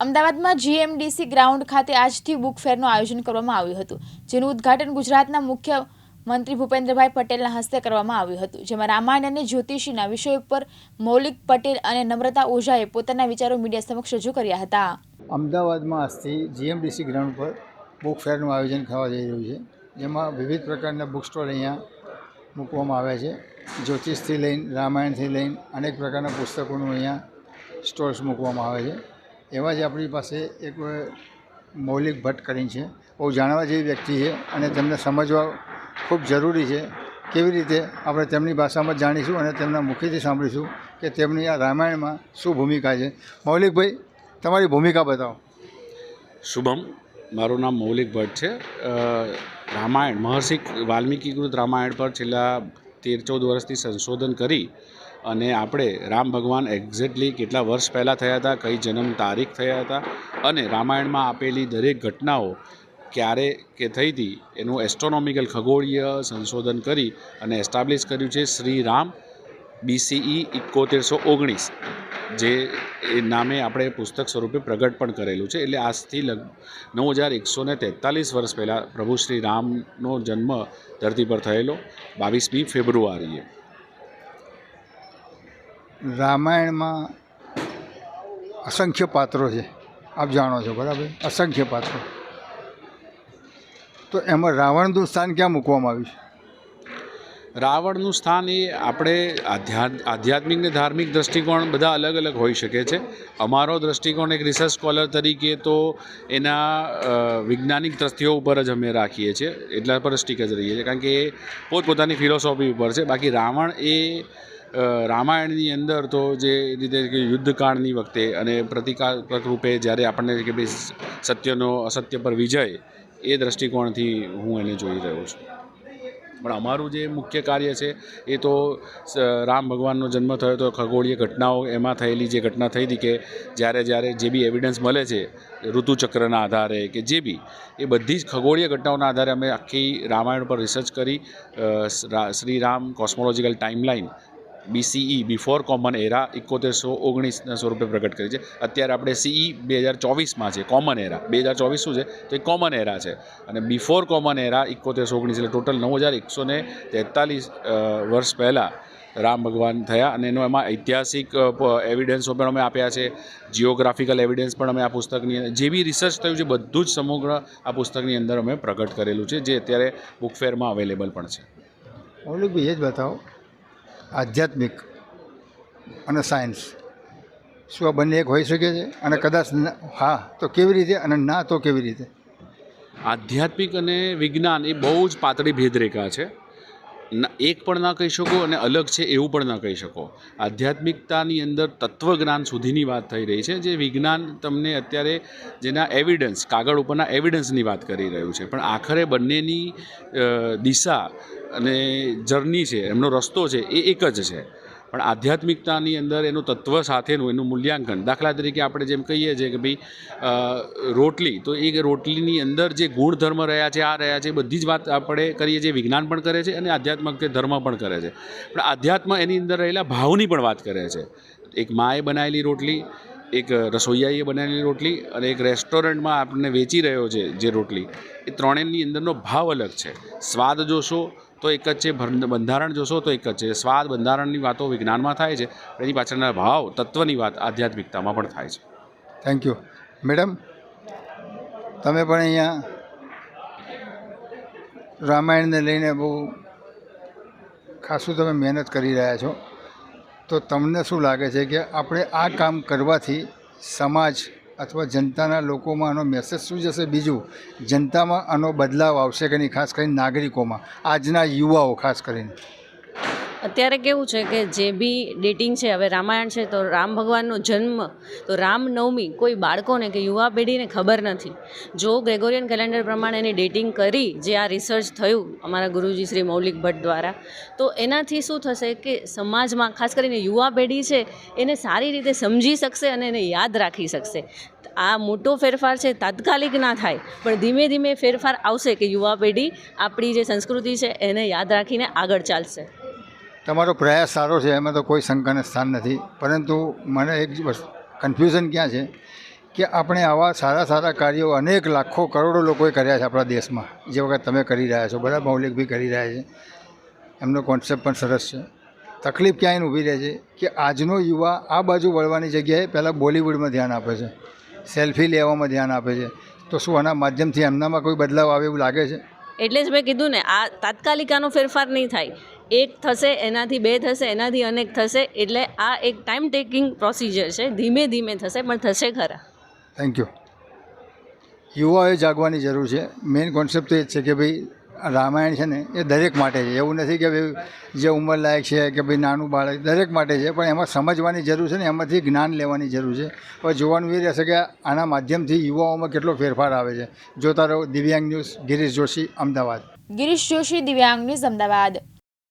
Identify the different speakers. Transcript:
Speaker 1: અમદાવાદમાં GMDC ground ખાતે આજથી બુક ફેરનું આયોજન કરવામાં આવ્યું હતું, જેનું ઉદ્ઘાટન ગુજરાતના મુખ્યમંત્રી ભૂપેન્દ્રભાઈ પટેલના હસ્તે કરવામાં આવ્યું હતું, જેમાં રામાયણ અને જ્યોતિષીના વિષય ઉપર મૌલિક પટેલ અને નમ્રતા ઓઝાએ પોતાના વિચારો મીડિયા સમક્ષ રજૂ કર્યા હતા.
Speaker 2: અમદાવાદમાં આજથી જીએમડીસી ગ્રાઉન્ડ પર બુક ફેરનું આયોજન થવા જઈ રહ્યું છે, જેમાં વિવિધ પ્રકારના બુક સ્ટોલ અહીંયા મૂકવામાં આવ્યા છે. જ્યોતિષથી લઈને રામાયણથી લઈને અનેક પ્રકારના પુસ્તકોનું અહીંયા સ્ટોલ્સ મૂકવામાં આવે છે. એવા જ આપણી પાસે એક મૌલિક ભટ્ટ કરીને છે, બહુ જાણવા જેવી વ્યક્તિ છે અને તેમને સમજવા ખૂબ જરૂરી છે. કેવી રીતે આપણે તેમની ભાષામાં જાણીશું અને તેમના મુખેથી સાંભળીશું કે તેમની આ રામાયણમાં શું ભૂમિકા છે. મૌલિકભાઈ, તમારી ભૂમિકા બતાવો.
Speaker 3: શુભમ, મારું નામ મૌલિક ભટ્ટ છે. રામાયણ મહર્ષિ વાલ્મીકીકૃત રામાયણ પર છેલ્લા 13-14 વર્ષથી સંશોધન કરી અને આપણે રામ ભગવાન એક્ઝેક્ટલી કેટલા વર્ષ પહેલાં થયા હતા, કઈ જન્મ તારીખ થયા હતા અને રામાયણમાં આપેલી દરેક ઘટનાઓ ક્યારે કે થઈ હતી એનું એસ્ટ્રોનોમિકલ ખગોળીય સંશોધન કરી અને એસ્ટાબ્લિશ કર્યું છે શ્રી રામ BCE 7119, જે એ નામે આપણે પુસ્તક સ્વરૂપે પ્રગટ પણ કરેલું છે. એટલે આજથી 9143 વર્ષ પહેલાં પ્રભુ શ્રી રામનો જન્મ ધરતી પર થયેલો 22મી ફેબ્રુઆરીએ.
Speaker 2: રામાયણમાં અસંખ્ય પાત્રો છે, આપ જાણો છો, બરાબર? અસંખ્ય પાત્રો. તો એમાં રાવણનું સ્થાન ક્યાં મૂકવામાં આવ્યું છે?
Speaker 3: રાવણનું સ્થાન એ આપણે આધ્યાત્મિક ને ધાર્મિક દ્રષ્ટિકોણ બધા અલગ અલગ હોઈ શકે છે. અમારો દ્રષ્ટિકોણ એક રિસર્ચ સ્કોલર તરીકે તો એના વૈજ્ઞાનિક તથ્યો ઉપર જ અમે રાખીએ છીએ, એટલા પર સ્ટીક જ રહીએ છીએ, કારણ કે એ પોતપોતાની ફિલોસોફી ઉપર છે. બાકી રાવણ એ રામાયણની અંદર તો જે રીતે કે યુદ્ધકાળની વખતે અને પ્રતિકાત્મક રૂપે જ્યારે આપણને કે ભાઈ સત્યનો અસત્ય પર વિજય, એ દ્રષ્ટિકોણથી હું એને જોઈ રહ્યો છું. પણ અમારું જે મુખ્ય કાર્ય છે એ તો રામ ભગવાનનો જન્મ થયો તો ખગોળીય ઘટનાઓ એમાં થયેલી જે ઘટના થઈ હતી કે જ્યારે જે બી એવિડન્સ મળે છે ઋતુચક્રના આધારે કે જે બી, એ બધી જ ખગોળીય ઘટનાઓના આધારે અમે આખી રામાયણ પર રિસર્ચ કરી Shri Ram cosmological timeline BCE before common era 7119ના સ્વરૂપે પ્રગટ કરી છે. અત્યારે આપણે CE 2024માં છે. કોમન એરા 2024 શું છે તો એ કોમન એરા છે અને બિફોર કોમન એરા 7119, એટલે ટોટલ 9143 વર્ષ પહેલાં રામ ભગવાન થયા. અને એનો એમાં ઐતિહાસિક એવિડન્સો પણ અમે આપ્યા છે, જિયોગ્રાફિકલ એવિડન્સ પણ અમે આ પુસ્તકની અંદર જે બી રિસર્ચ થયું છે બધું જ સમગ્ર આ પુસ્તકની અંદર અમે પ્રગટ કરેલું છે, જે અત્યારે બુક ફેરમાં અવેલેબલ પણ છે.
Speaker 2: મૌલિકભાઈ, એ જ બતાવો, આધ્યાત્મિક અને સાયન્સ શું આ બંને એક હોઈ શકે છે? અને કદાચ હા તો કેવી રીતે અને ના તો કેવી રીતે?
Speaker 3: આધ્યાત્મિક અને વિજ્ઞાન એ બહુ જ પાતળી ભેદરેખા છે. એક પણ ના કહી શકો અને અલગ છે એવું પણ ના કહી શકો. આધ્યાત્મિકતાની અંદર તત્વજ્ઞાન સુધીની વાત થઈ રહી છે, જે વિજ્ઞાન તમને અત્યારે જેના એવિડન્સ, કાગળ ઉપરના એવિડન્સની વાત કરી રહ્યું છે. પણ આખરે બંનેની દિશા અને જર્ની છે, એમનો રસ્તો છે, એ એક જ છે. પણ આધ્યાત્મિકતાની અંદર એનું તત્વ સાથેનું એનું મૂલ્યાંકન, દાખલા તરીકે આપણે જેમ કહીએ છીએ કે ભાઈ રોટલી, તો એ રોટલીની અંદર જે ગુણધર્મ રહ્યા છે, આ રહ્યા છે, બધી જ વાત આપણે કરીએ છીએ, વિજ્ઞાન પણ કરે છે અને આધ્યાત્મિક કે ધર્મ પણ કરે છે. પણ આધ્યાત્મ એની અંદર રહેલા ભાવની પણ વાત કરે છે. એક માએ બનાવેલી રોટલી, એક રસોઈયાએ બનાવેલી રોટલી અને એક રેસ્ટોરન્ટમાં આપણને વેચી રહ્યો છે જે રોટલી, એ ત્રણેયની અંદરનો ભાવ અલગ છે. સ્વાદ જોશો તો એક જ છે, બંધારણ જોશો તો એક જ છે. સ્વાદ બંધારણની વાતો વિજ્ઞાનમાં થાય છે, એની પાછળના ભાવ તત્વની વાત આધ્યાત્મિકતામાં પણ થાય છે.
Speaker 2: Thank you. મેડમ, તમે પણ અહીંયા રામાયણને લઈને બહુ ખાસું તમે મહેનત કરી રહ્યા છો, તો તમને શું લાગે છે કે આપણે આ કામ કરવાથી સમાજ અથવા જનતાના લોકોમાં આનો મેસેજ શું જશે? બીજું, જનતામાં આનો બદલાવ આવશે કે નહીં, ખાસ કરીને નાગરિકોમાં, આજના યુવાઓ ખાસ કરીને?
Speaker 4: અત્યારે કેવું છે કે જે બી ડેટિંગ છે, હવે રામાયણ છે તો રામ ભગવાનનો જન્મ, તો રામનવમી કોઈ બાળકોને કે યુવા પેઢીને ખબર નથી. જો ગ્રેગોરિયન કેલેન્ડર પ્રમાણે એની ડેટિંગ કરી, જે આ રિસર્ચ થયું અમારા ગુરુજી શ્રી મૌલિક ભટ્ટ દ્વારા, તો એનાથી શું થશે કે સમાજમાં ખાસ કરીને યુવા પેઢી છે એને સારી રીતે સમજી શકશે અને એને યાદ રાખી શકશે. આ મોટો ફેરફાર છે, તાત્કાલિક ના થાય, પણ ધીમે ધીમે ફેરફાર આવશે કે યુવા પેઢી આપણી જે સંસ્કૃતિ છે એને યાદ રાખીને આગળ ચાલશે.
Speaker 2: તમારો પ્રયાસ સારો છે, એમાં તો કોઈ શંકાને સ્થાન નથી, પરંતુ મને એક કન્ફ્યુઝન ક્યાં છે કે આપણે આવા સારા સારા કાર્યો અનેક લાખો કરોડો લોકોએ કર્યા છે આપણા દેશમાં, જે વખત તમે કરી રહ્યા છો, બરાબર, મૌલિકભાઈ કરી રહ્યા છે, એમનો કોન્સેપ્ટ પણ સરસ છે. તકલીફ ક્યાંય ઊભી રહે છે કે આજનો યુવા આ બાજુ વળવાની જગ્યાએ પહેલાં બોલિવૂડમાં ધ્યાન આપે છે, સેલ્ફી લેવામાં ધ્યાન આપે છે. તો શું આના માધ્યમથી એમનામાં કોઈ બદલાવ આવે એવું લાગે છે?
Speaker 4: એટલે જ મેં કીધું ને, આ તાત્કાલિકાનો ફેરફાર નહીં થાય. એક થશે, એનાથી બે થશે, એનાથી અનેક થશે. એટલે આ એક ટાઈમ ટેકિંગ પ્રોસિજર છે, ધીમે ધીમે થશે, પણ થશે ખરા.
Speaker 2: Thank you. યુવાઓએ જાગવાની જરૂર છે. મેઇન કોન્સેપ્ટ તો એ જ છે કે ભાઈ રામાયણ છે ને એ દરેક માટે છે. એવું નથી કે ભાઈ જે ઉંમરલાયક છે કે ભાઈ નાનું બાળક, દરેક માટે છે, પણ એમાં સમજવાની જરૂર છે ને એમાંથી જ્ઞાન લેવાની જરૂર છે. હવે જોવાનું એ રહેશે કે આના માધ્યમથી યુવાઓમાં કેટલો ફેરફાર આવે છે. જોતા રહો દિવ્યાંગ ન્યૂઝ. ગિરીશ જોશી, અમદાવાદ.
Speaker 1: ગિરીશ જોશી, દિવ્યાંગ ન્યૂઝ, અમદાવાદ.